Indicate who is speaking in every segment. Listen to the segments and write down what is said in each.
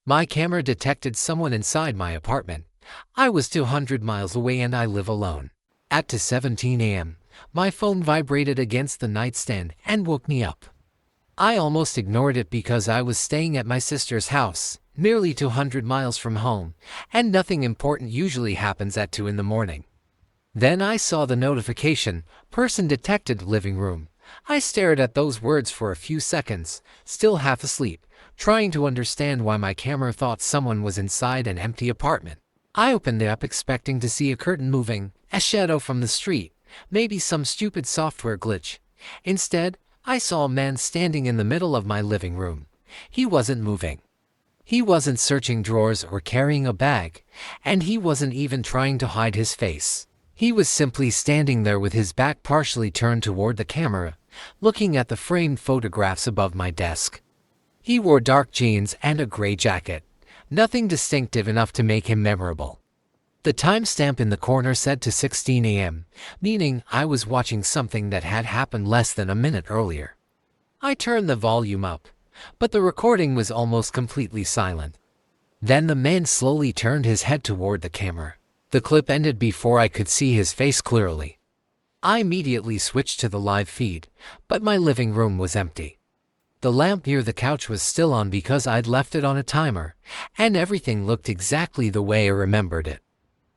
Speaker 1: My camera detected someone inside my apartment. I was 200 miles away and I live alone. At 2:17 a.m., my phone vibrated against the nightstand and woke me up. I almost ignored it because I was staying at my sister's house, nearly 200 miles from home, and nothing important usually happens at 2 in the morning. Then I saw the notification, "Person detected, living room." I stared at those words for a few seconds, still half asleep, trying to understand why my camera thought someone was inside an empty apartment. I opened it up expecting to see a curtain moving, a shadow from the street, maybe some stupid software glitch. Instead, I saw a man standing in the middle of my living room. He wasn't moving. He wasn't searching drawers or carrying a bag, and he wasn't even trying to hide his face. He was simply standing there with his back partially turned toward the camera, looking at the framed photographs above my desk. He wore dark jeans and a gray jacket, nothing distinctive enough to make him memorable. The timestamp in the corner said 2:16 a.m., meaning I was watching something that had happened less than a minute earlier. I turned the volume up, but the recording was almost completely silent. Then the man slowly turned his head toward the camera. The clip ended before I could see his face clearly. I immediately switched to the live feed, but my living room was empty. The lamp near the couch was still on because I'd left it on a timer, and everything looked exactly the way I remembered it.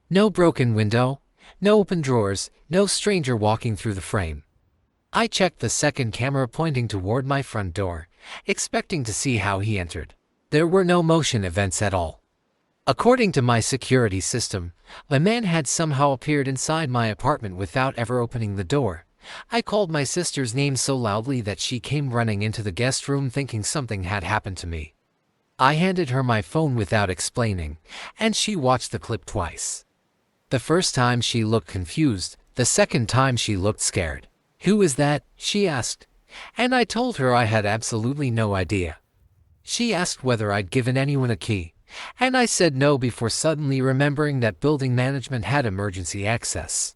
Speaker 1: No broken window, no open drawers, no stranger walking through the frame. I checked the second camera pointing toward my front door, expecting to see how he entered. There were no motion events at all. According to my security system, a man had somehow appeared inside my apartment without ever opening the door. I called my sister's name so loudly that she came running into the guest room thinking something had happened to me. I handed her my phone without explaining, and she watched the clip twice. The first time she looked confused, the second time she looked scared. "Who is that?" she asked, and I told her I had absolutely no idea. She asked whether I'd given anyone a key, and I said no before suddenly remembering that building management had emergency access.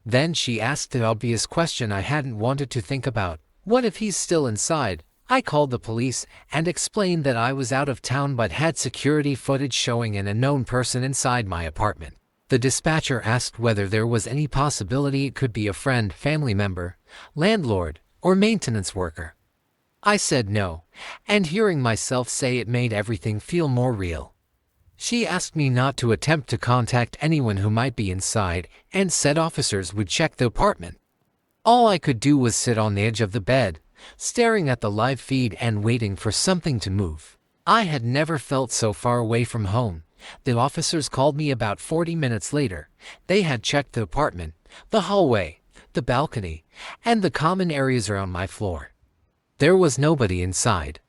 Speaker 1: Then she asked the obvious question I hadn't wanted to think about. What if he's still inside? I called the police and explained that I was out of town but had security footage showing an unknown person inside my apartment. The dispatcher asked whether there was any possibility it could be a friend, family member, landlord, or maintenance worker. I said no, and hearing myself say it made everything feel more real. She asked me not to attempt to contact anyone who might be inside and said officers would check the apartment. All I could do was sit on the edge of the bed, staring at the live feed and waiting for something to move. I had never felt so far away from home. The officers called me about 40 minutes later. They had checked the apartment, the hallway, the balcony, and the common areas around my floor. There was nobody inside,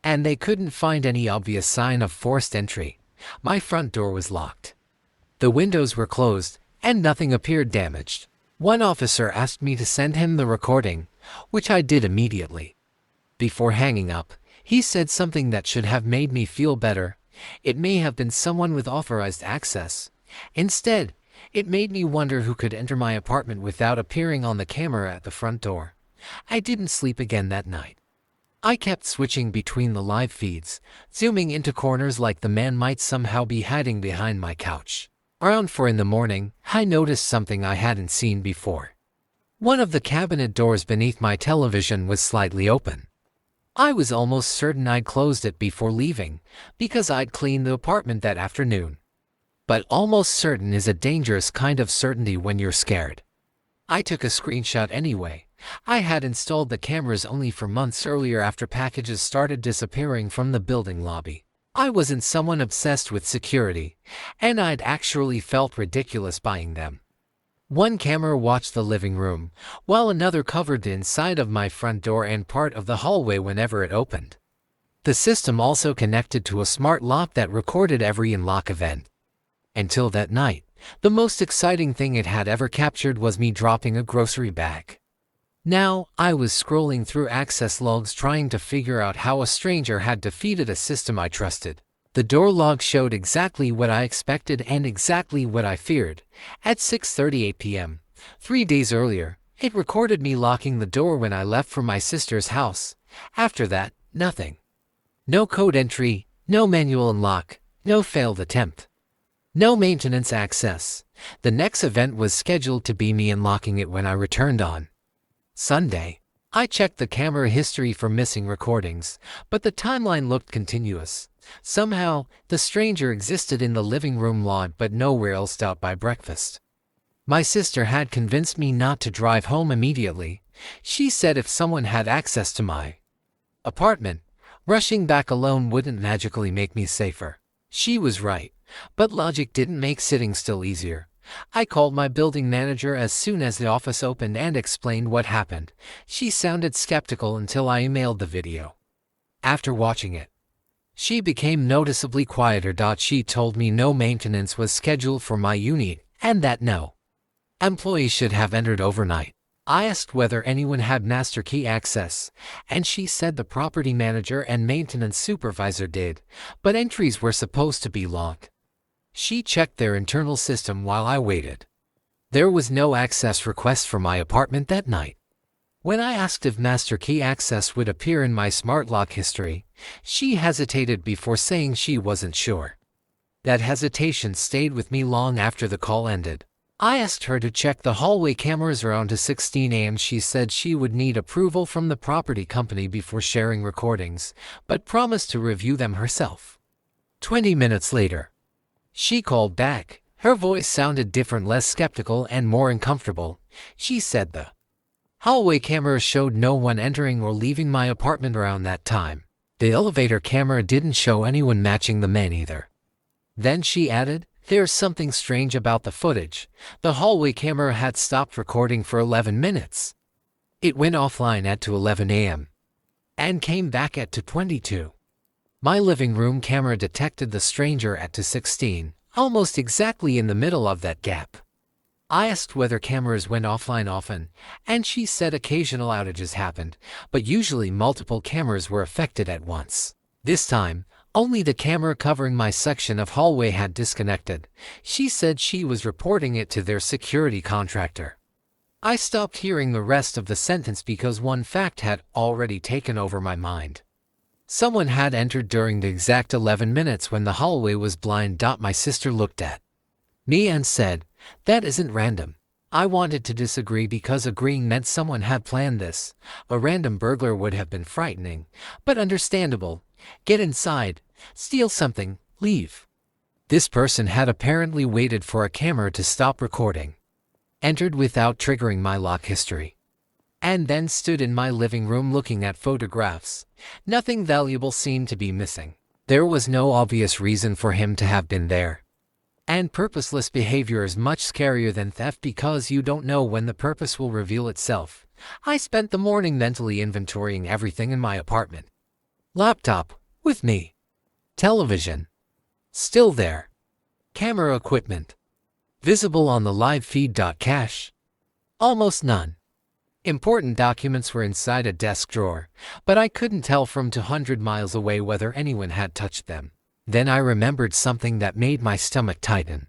Speaker 1: and they couldn't find any obvious sign of forced entry. My front door was locked. The windows were closed, and nothing appeared damaged. One officer asked me to send him the recording, which I did immediately. Before hanging up, he said something that should have made me feel better. It may have been someone with authorized access. Instead, it made me wonder who could enter my apartment without appearing on the camera at the front door. I didn't sleep again that night. I kept switching between the live feeds, zooming into corners like the man might somehow be hiding behind my couch. Around 4 in the morning, I noticed something I hadn't seen before. One of the cabinet doors beneath my television was slightly open. I was almost certain I'd closed it before leaving, because I'd cleaned the apartment that afternoon. But almost certain is a dangerous kind of certainty when you're scared. I took a screenshot anyway. I had installed the cameras only for months earlier after packages started disappearing from the building lobby. I wasn't someone obsessed with security, and I'd actually felt ridiculous buying them. One camera watched the living room, while another covered the inside of my front door and part of the hallway whenever it opened. The system also connected to a smart lock that recorded every unlock event. Until that night, the most exciting thing it had ever captured was me dropping a grocery bag. Now, I was scrolling through access logs trying to figure out how a stranger had defeated a system I trusted. The door log showed exactly what I expected and exactly what I feared. At 6:38 p.m., 3 days earlier, it recorded me locking the door when I left for my sister's house. After that, nothing. No code entry, No manual unlock, no failed attempt. No maintenance access. The next event was scheduled to be me unlocking it when I returned on Sunday. I checked the camera history for missing recordings, but the timeline looked continuous. Somehow, the stranger existed in the living room lot but nowhere else out by breakfast. My sister had convinced me not to drive home immediately. She said if someone had access to my apartment, rushing back alone wouldn't magically make me safer. She was right, but logic didn't make sitting still easier. I called my building manager as soon as the office opened and explained what happened. She sounded skeptical until I emailed the video. After watching it, she became noticeably quieter. She told me no maintenance was scheduled for my unit and that no employees should have entered overnight. I asked whether anyone had master key access, and she said the property manager and maintenance supervisor did, but entries were supposed to be locked. She checked their internal system while I waited. There was no access request for my apartment that night. When I asked if master key access would appear in my smart lock history, she hesitated before saying she wasn't sure. That hesitation stayed with me long after the call ended. I asked her to check the hallway cameras around 16 a.m. She said she would need approval from the property company before sharing recordings, but promised to review them herself. 20 minutes later, she called back. Her voice sounded different, less skeptical and more uncomfortable. She said the hallway cameras showed no one entering or leaving my apartment around that time. The elevator camera didn't show anyone matching the men either. Then she added, "There's something strange about the footage. The hallway camera had stopped recording for 11 minutes. It went offline at 11 a.m. and came back at 2:22. My living room camera detected the stranger at 2:16, almost exactly in the middle of that gap." I asked whether cameras went offline often, and she said occasional outages happened, but usually multiple cameras were affected at once. This time, only the camera covering my section of hallway had disconnected. She said she was reporting it to their security contractor. I stopped hearing the rest of the sentence because one fact had already taken over my mind. Someone had entered during the exact 11 minutes when the hallway was blind. My sister looked at me and said, "That isn't random." I wanted to disagree because agreeing meant someone had planned this. A random burglar would have been frightening, but understandable. Get inside, steal something, leave. This person had apparently waited for a camera to stop recording, entered without triggering my lock history, and then stood in my living room looking at photographs. Nothing valuable seemed to be missing. There was no obvious reason for him to have been there. And purposeless behavior is much scarier than theft because you don't know when the purpose will reveal itself. I spent the morning mentally inventorying everything in my apartment. Laptop, with me. Television, still there. Camera equipment, visible on the live feed. Cache, almost none. Important documents were inside a desk drawer, but I couldn't tell from 200 miles away whether anyone had touched them. Then I remembered something that made my stomach tighten.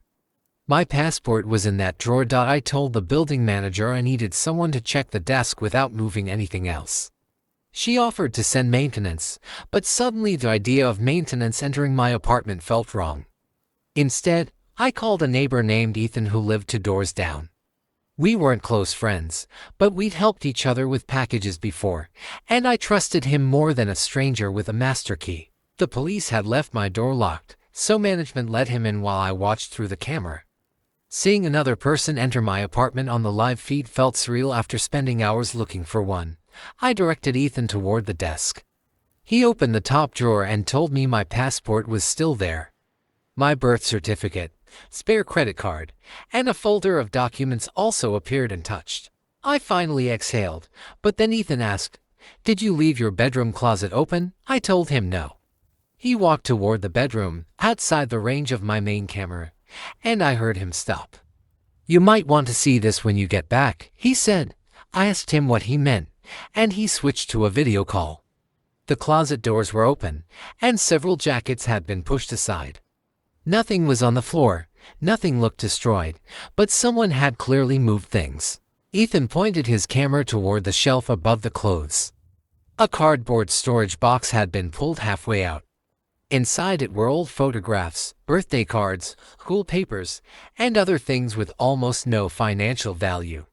Speaker 1: My passport was in that drawer. I told the building manager I needed someone to check the desk without moving anything else. She offered to send maintenance, but suddenly the idea of maintenance entering my apartment felt wrong. Instead, I called a neighbor named Ethan who lived 2 doors down. We weren't close friends, but we'd helped each other with packages before, and I trusted him more than a stranger with a master key. The police had left my door locked, so management let him in while I watched through the camera. Seeing another person enter my apartment on the live feed felt surreal. After spending hours looking for one, I directed Ethan toward the desk. He opened the top drawer and told me my passport was still there. My birth certificate, spare credit card, and a folder of documents also appeared untouched. I finally exhaled, but then Ethan asked, "Did you leave your bedroom closet open?" I told him no. He walked toward the bedroom, outside the range of my main camera, and I heard him stop. "You might want to see this when you get back," he said. I asked him what he meant, and he switched to a video call. The closet doors were open, and several jackets had been pushed aside. Nothing was on the floor, nothing looked destroyed, but someone had clearly moved things. Ethan pointed his camera toward the shelf above the clothes. A cardboard storage box had been pulled halfway out. Inside it were old photographs, birthday cards, school papers, and other things with almost no financial value.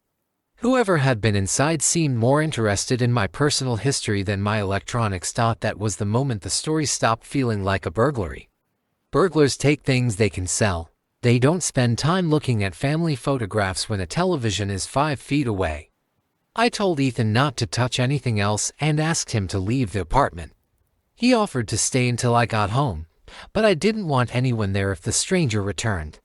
Speaker 1: Whoever had been inside seemed more interested in my personal history than my electronics. That was the moment the story stopped feeling like a burglary. Burglars take things they can sell. They don't spend time looking at family photographs when a television is 5 feet away. I told Ethan not to touch anything else and asked him to leave the apartment. He offered to stay until I got home, but I didn't want anyone there if the stranger returned.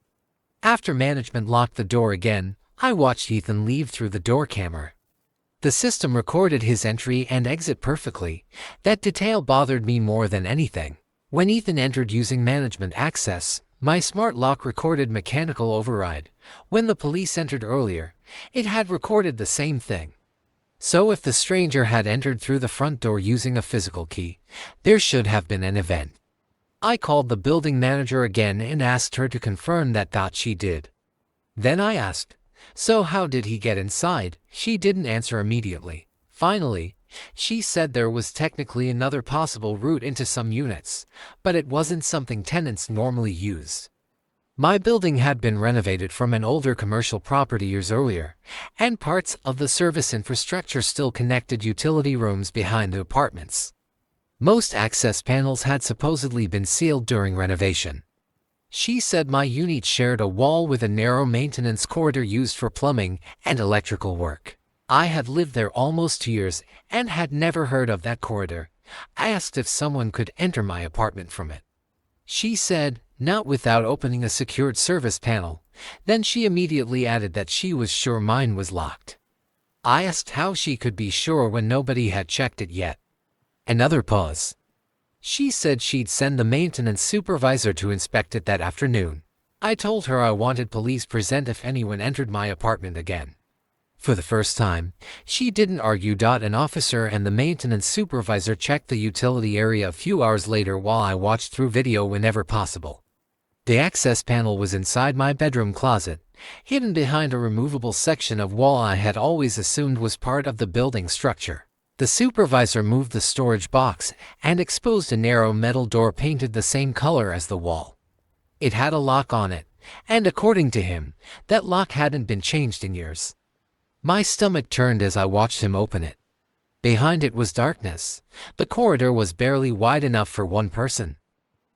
Speaker 1: After management locked the door again, I watched Ethan leave through the door camera. The system recorded his entry and exit perfectly. That detail bothered me more than anything. When Ethan entered using management access, my smart lock recorded mechanical override. When the police entered earlier, it had recorded the same thing. So if the stranger had entered through the front door using a physical key, there should have been an event. I called the building manager again and asked her to confirm that. She did. Then I asked, "So how did he get inside?" She didn't answer immediately. Finally, she said there was technically another possible route into some units, but it wasn't something tenants normally use. My building had been renovated from an older commercial property years earlier, and parts of the service infrastructure still connected utility rooms behind the apartments. Most access panels had supposedly been sealed during renovation. She said my unit shared a wall with a narrow maintenance corridor used for plumbing and electrical work. I had lived there almost 2 years and had never heard of that corridor. I asked if someone could enter my apartment from it. She said, "Not without opening a secured service panel." Then she immediately added that she was sure mine was locked. I asked how she could be sure when nobody had checked it yet. Another pause. She said she'd send the maintenance supervisor to inspect it that afternoon. I told her I wanted police present if anyone entered my apartment again. For the first time, she didn't argue. An officer and the maintenance supervisor checked the utility area a few hours later while I watched through video whenever possible. The access panel was inside my bedroom closet, hidden behind a removable section of wall I had always assumed was part of the building structure. The supervisor moved the storage box and exposed a narrow metal door painted the same color as the wall. It had a lock on it, and according to him, that lock hadn't been changed in years. My stomach turned as I watched him open it. Behind it was darkness. The corridor was barely wide enough for one person.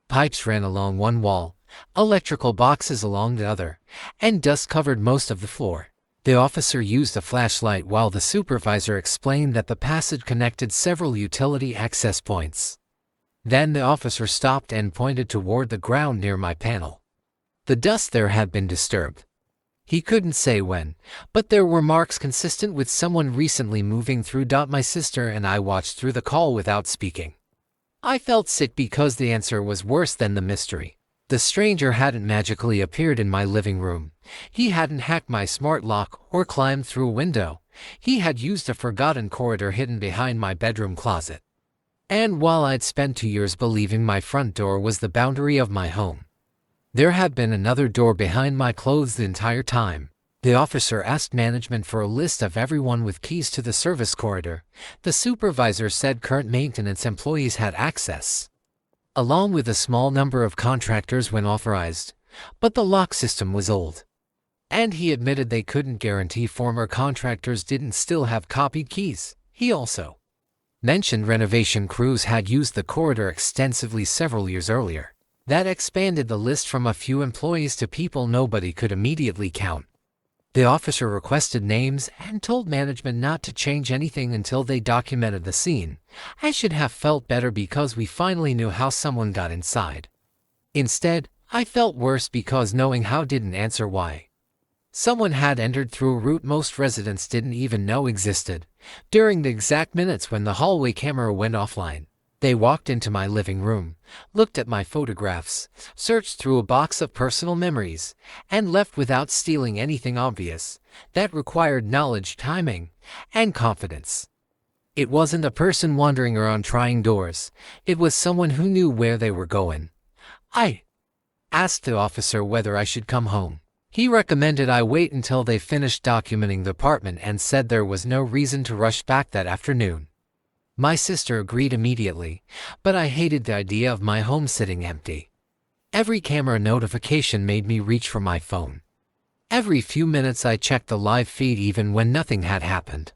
Speaker 1: Pipes ran along one wall, electrical boxes along the other, and dust covered most of the floor. The officer used a flashlight while the supervisor explained that the passage connected several utility access points. Then the officer stopped and pointed toward the ground near my panel. The dust there had been disturbed. He couldn't say when, but there were marks consistent with someone recently moving through. My sister and I watched through the call without speaking. I felt sick because the answer was worse than the mystery. The stranger hadn't magically appeared in my living room. He hadn't hacked my smart lock or climbed through a window. He had used a forgotten corridor hidden behind my bedroom closet. And while I'd spent 2 years believing my front door was the boundary of my home, there had been another door behind my clothes the entire time. The officer asked management for a list of everyone with keys to the service corridor. The supervisor said current maintenance employees had access, along with a small number of contractors when authorized, but the lock system was old. And he admitted they couldn't guarantee former contractors didn't still have copied keys. He also mentioned renovation crews had used the corridor extensively several years earlier. That expanded the list from a few employees to people nobody could immediately count. The officer requested names and told management not to change anything until they documented the scene. I should have felt better because we finally knew how someone got inside. Instead, I felt worse because knowing how didn't answer why. Someone had entered through a route most residents didn't even know existed. During the exact minutes when the hallway camera went offline, they walked into my living room, looked at my photographs, searched through a box of personal memories, and left without stealing anything obvious. That required knowledge, timing, and confidence. It wasn't a person wandering around trying doors. It was someone who knew where they were going. I asked the officer whether I should come home. He recommended I wait until they finished documenting the apartment and said there was no reason to rush back that afternoon. My sister agreed immediately, but I hated the idea of my home sitting empty. Every camera notification made me reach for my phone. Every few minutes I checked the live feed even when nothing had happened.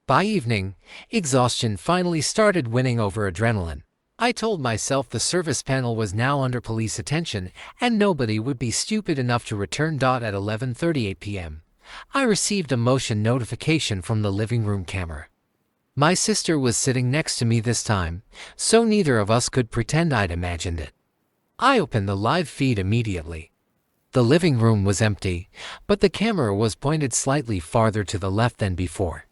Speaker 1: By evening, exhaustion finally started winning over adrenaline. I told myself the service panel was now under police attention and nobody would be stupid enough to return. At 11:38 p.m., I received a motion notification from the living room camera. My sister was sitting next to me this time, so neither of us could pretend I'd imagined it. I opened the live feed immediately. The living room was empty, but the camera was pointed slightly farther to the left than before.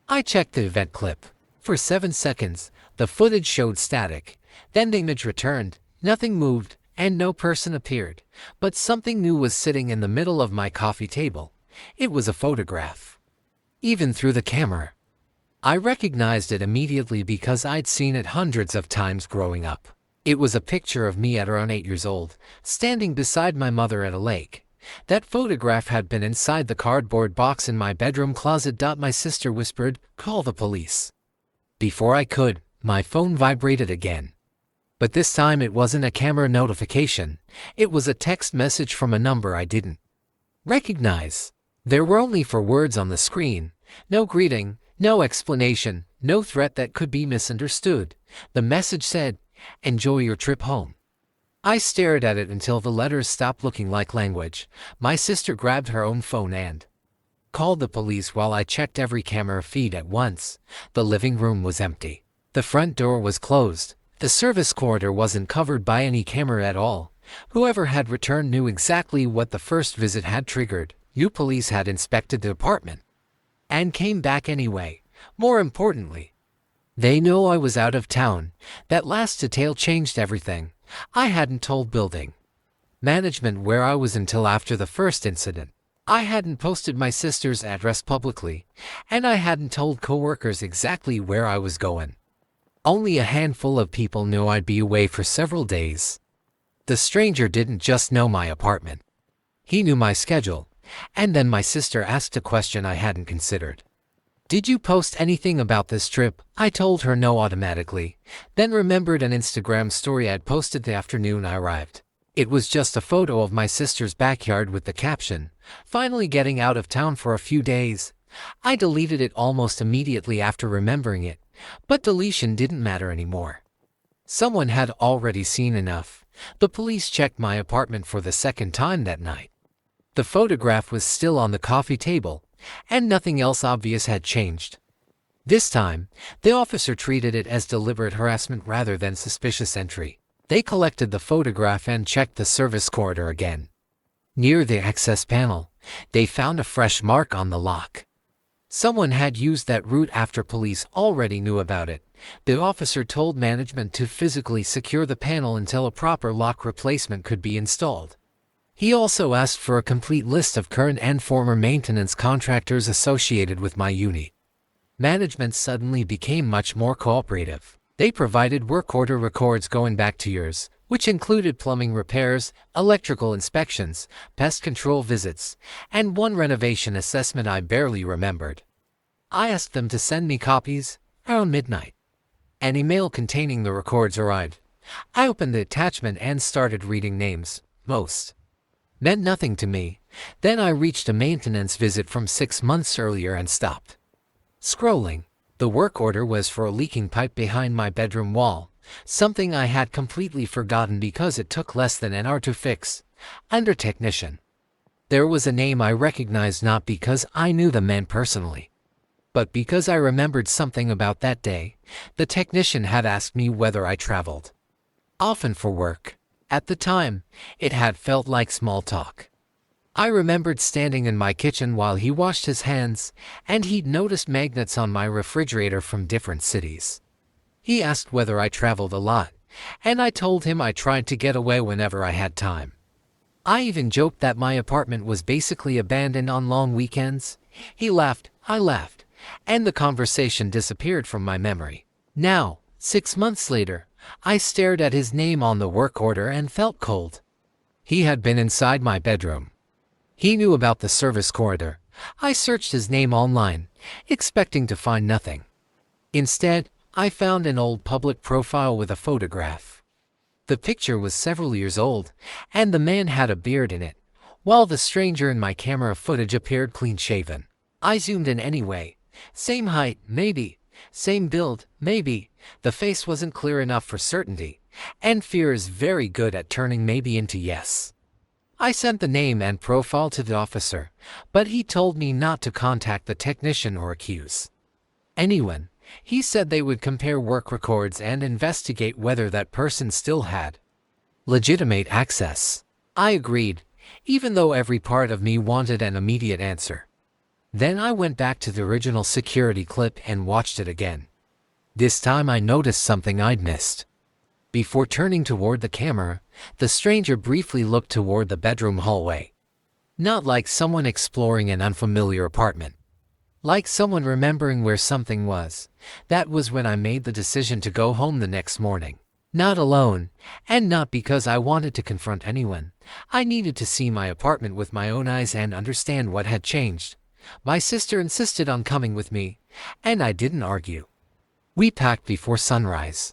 Speaker 1: I checked the event clip. For 7 seconds, the footage showed static. Then the image returned, nothing moved, and no person appeared. But something new was sitting in the middle of my coffee table. It was a photograph. Even through the camera, I recognized it immediately because I'd seen it hundreds of times growing up. It was a picture of me at around 8 years old, standing beside my mother at a lake. That photograph had been inside the cardboard box in my bedroom closet. My sister whispered, "Call the police." Before I could, my phone vibrated again. But this time it wasn't a camera notification. It was a text message from a number I didn't recognize. There were only 4 words on the screen. No greeting, no explanation, no threat that could be misunderstood. The message said, "Enjoy your trip home." I stared at it until the letters stopped looking like language. My sister grabbed her own phone and called the police while I checked every camera feed at once. The living room was empty. The front door was closed. The service corridor wasn't covered by any camera at all. Whoever had returned knew exactly what the first visit had triggered. You police had inspected the apartment and came back anyway. More importantly, they know I was out of town. That last detail changed everything. I hadn't told building management where I was until after the first incident. I hadn't posted my sister's address publicly, and I hadn't told coworkers exactly where I was going. Only a handful of people knew I'd be away for several days. The stranger didn't just know my apartment. He knew my schedule, and then my sister asked a question I hadn't considered. "Did you post anything about this trip?" I told her no automatically, then remembered an Instagram story I'd posted the afternoon I arrived. It was just a photo of my sister's backyard with the caption, "Finally getting out of town for a few days." I deleted it almost immediately after remembering it, but deletion didn't matter anymore. Someone had already seen enough. The police checked my apartment for the second time that night. The photograph was still on the coffee table, and nothing else obvious had changed. This time, the officer treated it as deliberate harassment rather than suspicious entry. They collected the photograph and checked the service corridor again. Near the access panel, they found a fresh mark on the lock. Someone had used that route after police already knew about it. The officer told management to physically secure the panel until a proper lock replacement could be installed. He also asked for a complete list of current and former maintenance contractors associated with my unit. Management suddenly became much more cooperative. They provided work order records going back 2 years, which included plumbing repairs, electrical inspections, pest control visits, and one renovation assessment I barely remembered. I asked them to send me copies around midnight. An email containing the records arrived. I opened the attachment and started reading names. Most meant nothing to me. Then I reached a maintenance visit from 6 months earlier and stopped scrolling. The work order was for a leaking pipe behind my bedroom wall, something I had completely forgotten because it took less than an hour to fix. Under technician, there was a name I recognized not because I knew the man personally, but because I remembered something about that day. The technician had asked me whether I traveled often for work. At the time, it had felt like small talk. I remembered standing in my kitchen while he washed his hands, and he'd noticed magnets on my refrigerator from different cities. He asked whether I traveled a lot, and I told him I tried to get away whenever I had time. I even joked that my apartment was basically abandoned on long weekends. He laughed, I laughed, and the conversation disappeared from my memory. Now, 6 months later, I stared at his name on the work order and felt cold. He had been inside my bedroom. He knew about the service corridor. I searched his name online, expecting to find nothing. Instead, I found an old public profile with a photograph. The picture was several years old, and the man had a beard in it, while the stranger in my camera footage appeared clean-shaven. I zoomed in anyway. Same height, maybe. Same build, maybe. The face wasn't clear enough for certainty, and fear is very good at turning maybe into yes. I sent the name and profile to the officer, but he told me not to contact the technician or accuse anyone. He said they would compare work records and investigate whether that person still had legitimate access. I agreed, even though every part of me wanted an immediate answer. Then I went back to the original security clip and watched it again. This time I noticed something I'd missed. Before turning toward the camera, the stranger briefly looked toward the bedroom hallway. Not like someone exploring an unfamiliar apartment. Like someone remembering where something was. That was when I made the decision to go home the next morning. Not alone, and not because I wanted to confront anyone. I needed to see my apartment with my own eyes and understand what had changed. My sister insisted on coming with me, and I didn't argue. We packed before sunrise,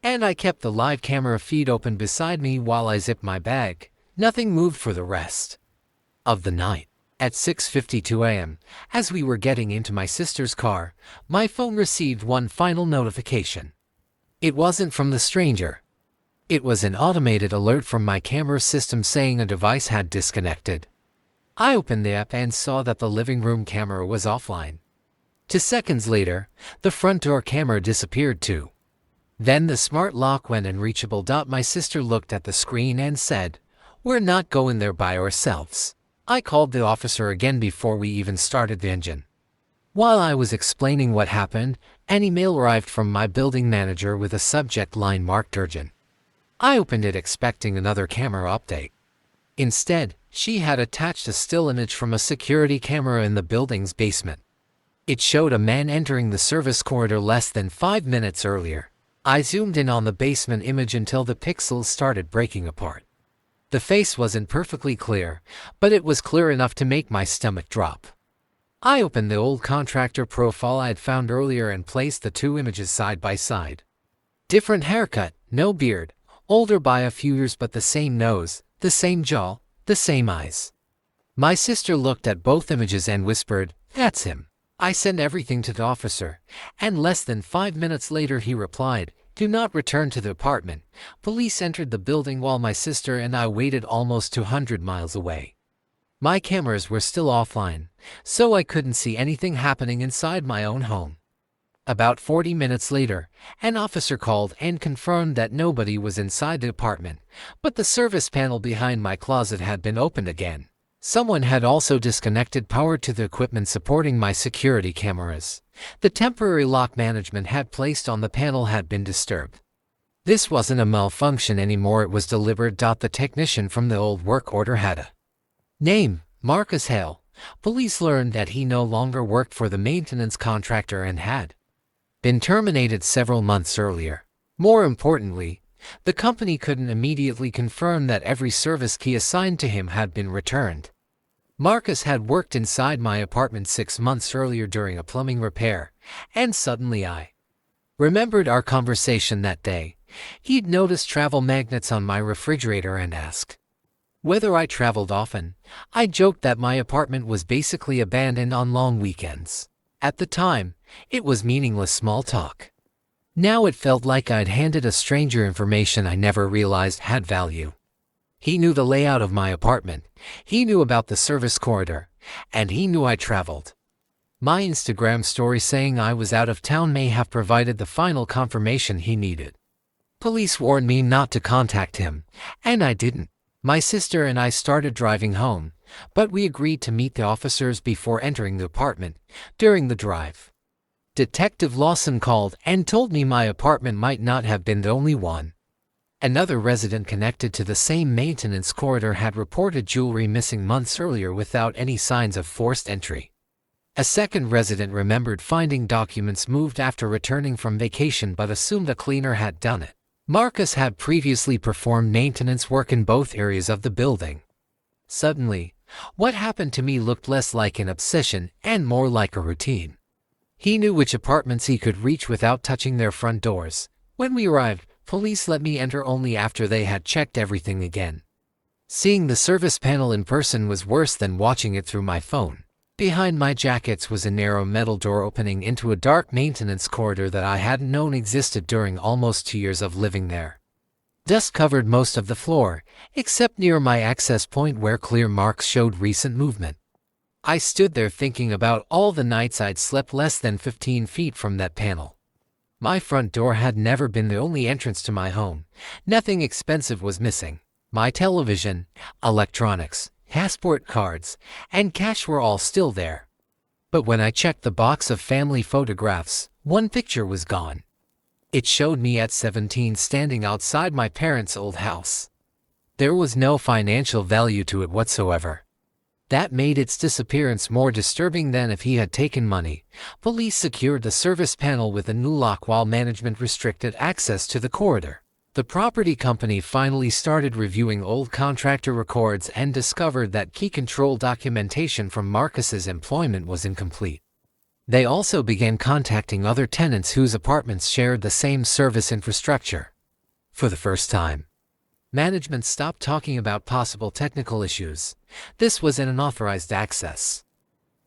Speaker 1: and I kept the live camera feed open beside me while I zipped my bag. Nothing moved for the rest of the night. At 6:52 a.m., as we were getting into my sister's car, my phone received one final notification. It wasn't from the stranger. It was an automated alert from my camera system saying a device had disconnected. I opened the app and saw that the living room camera was offline. 2 seconds later, the front door camera disappeared too. Then the smart lock went unreachable. My sister looked at the screen and said, "We're not going there by ourselves." I called the officer again before we even started the engine. While I was explaining what happened, an email arrived from my building manager with a subject line marked urgent. I opened it expecting another camera update. Instead, she had attached a still image from a security camera in the building's basement. It showed a man entering the service corridor less than 5 minutes earlier. I zoomed in on the basement image until the pixels started breaking apart. The face wasn't perfectly clear, but it was clear enough to make my stomach drop. I opened the old contractor profile I had found earlier and placed the two images side by side. Different haircut, no beard, older by a few years but the same nose, the same jaw, the same eyes. My sister looked at both images and whispered, "That's him." I sent everything to the officer, and less than 5 minutes later he replied, "Do not return to the apartment." Police entered the building while my sister and I waited almost 200 miles away. My cameras were still offline, so I couldn't see anything happening inside my own home. About 40 minutes later, an officer called and confirmed that nobody was inside the apartment, but the service panel behind my closet had been opened again. Someone had also disconnected power to the equipment supporting my security cameras. The temporary lock management had placed on the panel had been disturbed. This wasn't a malfunction anymore, it was deliberate. The technician from the old work order had a name, Marcus Hale. Police learned that he no longer worked for the maintenance contractor and had been terminated several months earlier. More importantly, the company couldn't immediately confirm that every service key assigned to him had been returned. Marcus had worked inside my apartment 6 months earlier during a plumbing repair, and suddenly I remembered our conversation that day. He'd noticed travel magnets on my refrigerator and asked whether I traveled often. I joked that my apartment was basically abandoned on long weekends. At the time, it was meaningless small talk. Now it felt like I'd handed a stranger information I never realized had value. He knew the layout of my apartment, he knew about the service corridor, and he knew I traveled. My Instagram story saying I was out of town may have provided the final confirmation he needed. Police warned me not to contact him, and I didn't. My sister and I started driving home, but we agreed to meet the officers before entering the apartment. During the drive, Detective Lawson called and told me my apartment might not have been the only one. Another resident connected to the same maintenance corridor had reported jewelry missing months earlier without any signs of forced entry. A second resident remembered finding documents moved after returning from vacation but assumed a cleaner had done it. Marcus had previously performed maintenance work in both areas of the building. Suddenly, what happened to me looked less like an obsession and more like a routine. He knew which apartments he could reach without touching their front doors. When we arrived, police let me enter only after they had checked everything again. Seeing the service panel in person was worse than watching it through my phone. Behind my jackets was a narrow metal door opening into a dark maintenance corridor that I hadn't known existed during almost 2 years of living there. Dust covered most of the floor, except near my access point where clear marks showed recent movement. I stood there thinking about all the nights I'd slept less than 15 feet from that panel. My front door had never been the only entrance to my home. Nothing expensive was missing. My television, electronics, passport cards, and cash were all still there. But when I checked the box of family photographs, one picture was gone. It showed me at 17 standing outside my parents' old house. There was no financial value to it whatsoever. That made its disappearance more disturbing than if he had taken money. Police secured the service panel with a new lock while management restricted access to the corridor. The property company finally started reviewing old contractor records and discovered that key control documentation from Marcus's employment was incomplete. They also began contacting other tenants whose apartments shared the same service infrastructure. For the first time, management stopped talking about possible technical issues. This was an unauthorized access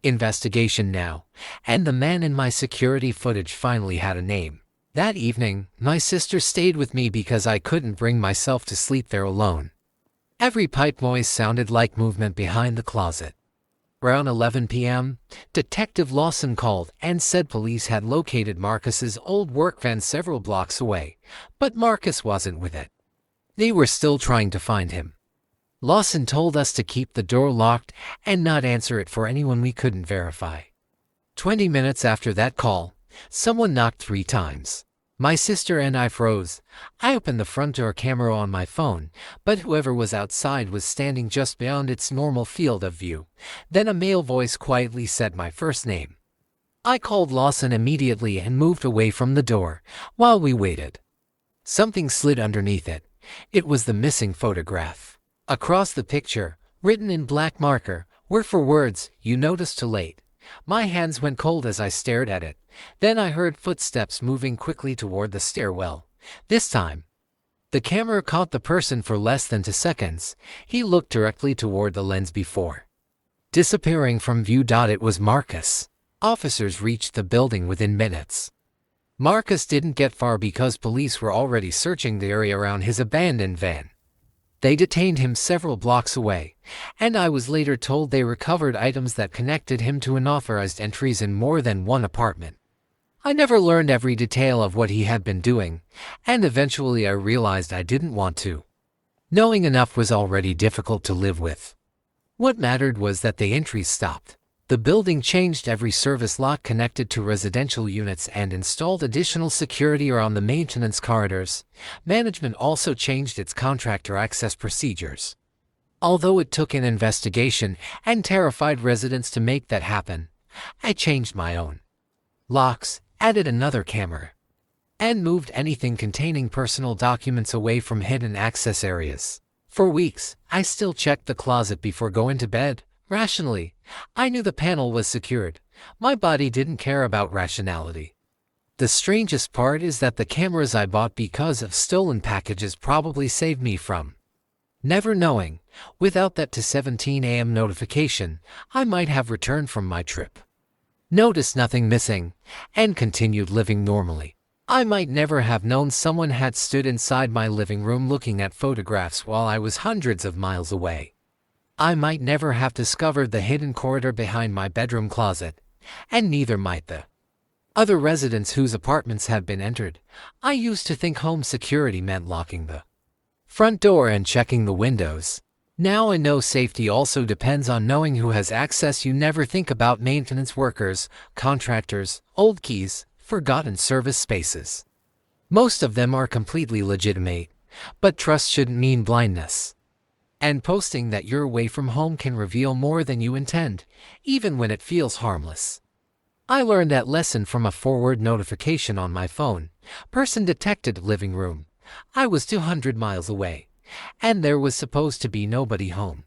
Speaker 1: investigation now, and the man in my security footage finally had a name. That evening, my sister stayed with me because I couldn't bring myself to sleep there alone. Every pipe noise sounded like movement behind the closet. Around 11 p.m., Detective Lawson called and said police had located Marcus's old work van several blocks away, but Marcus wasn't with it. They were still trying to find him. Lawson told us to keep the door locked and not answer it for anyone we couldn't verify. 20 minutes after that call, someone knocked 3 times. My sister and I froze. I opened the front door camera on my phone, but whoever was outside was standing just beyond its normal field of view. Then a male voice quietly said my first name. I called Lawson immediately and moved away from the door. While we waited, something slid underneath it. It was the missing photograph. Across the picture, written in black marker, were 4 words, "You noticed too late." My hands went cold as I stared at it. Then I heard footsteps moving quickly toward the stairwell. This time, the camera caught the person for less than 2 seconds. He looked directly toward the lens before disappearing from view. It was Marcus. Officers reached the building within minutes. Marcus didn't get far because police were already searching the area around his abandoned van. They detained him several blocks away, and I was later told they recovered items that connected him to unauthorized entries in more than one apartment. I never learned every detail of what he had been doing, and eventually I realized I didn't want to. Knowing enough was already difficult to live with. What mattered was that the entries stopped. The building changed every service lock connected to residential units and installed additional security around the maintenance corridors. Management also changed its contractor access procedures. Although it took an investigation and terrified residents to make that happen, I changed my own locks, added another camera, and moved anything containing personal documents away from hidden access areas. For weeks, I still checked the closet before going to bed. Rationally, I knew the panel was secured. My body didn't care about rationality. The strangest part is that the cameras I bought because of stolen packages probably saved me from never knowing. Without that 17 a.m. notification, I might have returned from my trip, noticed nothing missing, and continued living normally. I might never have known someone had stood inside my living room looking at photographs while I was hundreds of miles away. I might never have discovered the hidden corridor behind my bedroom closet, and neither might the other residents whose apartments had been entered. I used to think home security meant locking the front door and checking the windows. Now I know safety also depends on knowing who has access. You never think about maintenance workers, contractors, old keys, forgotten service spaces. Most of them are completely legitimate, but trust shouldn't mean blindness. And posting that you're away from home can reveal more than you intend, even when it feels harmless. I learned that lesson from a forward notification on my phone. Person detected, living room. I was 200 miles away, and there was supposed to be nobody home.